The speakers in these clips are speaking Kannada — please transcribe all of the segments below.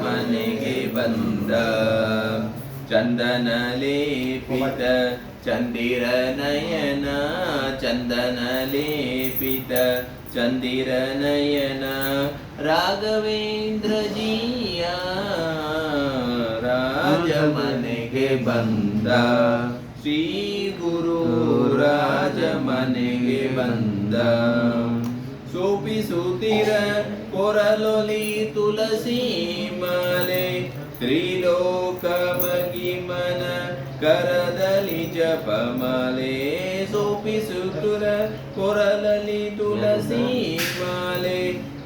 ಮನೆಗೆ ಬಂದ. ಚಂದನ ಲೇಪಿತ ಚಂದಿರ ನಯನ, ಚಂದನ ಲೇಪಿತ ಚಂದಿರ ನಯನ, ರಾಘವೇಂದ್ರ ಜಿಯ ರಾಜ ಮನೆಗೆ ಬಂದ. ಶ್ರೀ ಗುರು ರಾಜ ಮನೆಗೆ ಬಂದ. ಸೋಪಿಸುತ್ತಿರ ಕೊರಲೊಲಿ ತುಳಸಿ ಮಾಲೆ, ತ್ರಿಲೋಕ ಮಗಿಮನ ಕರದಲ್ಲಿ ಜಪಮಾಲೆ. ಸೋಪಿಸುತ್ತಿರ ಕೊರಲಲಿ ತುಳಸಿ ಮಾಲೆ,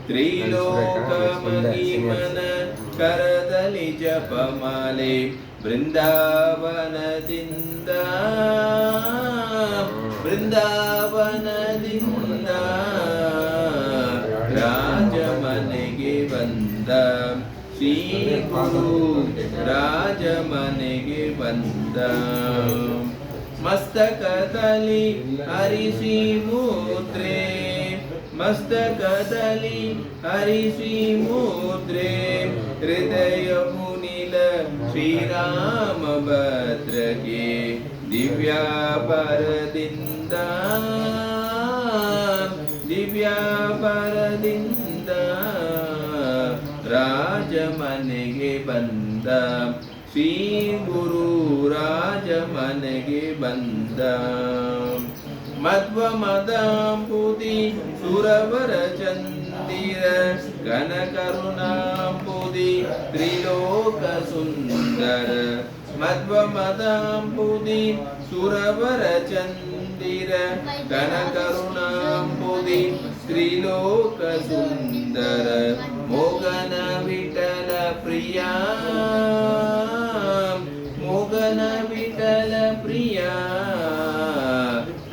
ತ್ರಿಲೋಕ ಮಗಿಮನ ಕರದಲ್ಲಿ ಜಪಮಾಲೆ. ಬೃಂದಾವನದಿಂದ ಬೃಂದಾವನದಿಂದ ರಾಜ ಮನೆಗೆ ಬಂದ. ಶ್ರೀ ಗುರು ರಾಜ ಮನೆಗೆ ಬಂದ. ಮಸ್ತಕದಲ್ಲಿ ಹರಿಸಿ ಮುದ್ರೆ, ಮಸ್ತಕದಲ್ಲಿ ಹರಿಸಿ ಮುದ್ರೆ, ಹೃದಯ ಮುನಿಲ ಶ್ರೀರಾಮ ಭದ್ರಗೆ ದಿವ್ಯಾಪರದಿಂದ ದಿವ್ಯಾಪರದಿಂದ ರಾಜ ಮನೆಗೆ ಬಂದ. ಶ್ರೀ ಗುರು ರಾಜ ಮನೆಗೆ ಬಂದ. ಮಧ್ವ ಮದಾಂಬುದಿ ಸುರವರ ಚಂದಿರ, ಘನ ಕರುಣಾಂಬುದಿ ತ್ರಿಲೋಕ ಸುಂದರ. ಮಧ್ವ ಮದಾಂಬುದಿ ಸುರವರ ಚಂದಿರ, ಘನ ಕರುಣಾಂಬುದಿ ತ್ರಿಲೋಕ ಸುಂದರ. ಮೋಗನ ವಿಠಲ ಪ್ರಿಯ, ಮೋಗನ ವಿಠಲ ಪ್ರಿಯ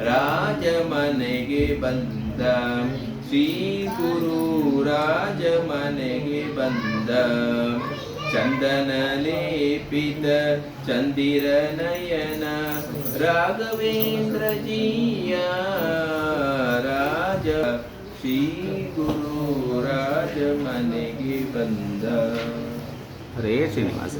ರಾಜ ಮನೆಗೆ ಬಂದ. ಶ್ರೀ ಗುರು ರಾಜ ಮನೆಗೆ ಬಂದ. ಚಂದನ ಲೇಪಿತ ಚಂದಿರ ನಯನ, ರಾಘವೇಂದ್ರ ಜಿಯ ರಾಜ. ಶ್ರೀ ಗುರು ರಾಜ ಮನೆಗೆ ಬಂದ. ಹರೇ ಶ್ರೀನಿವಾಸ.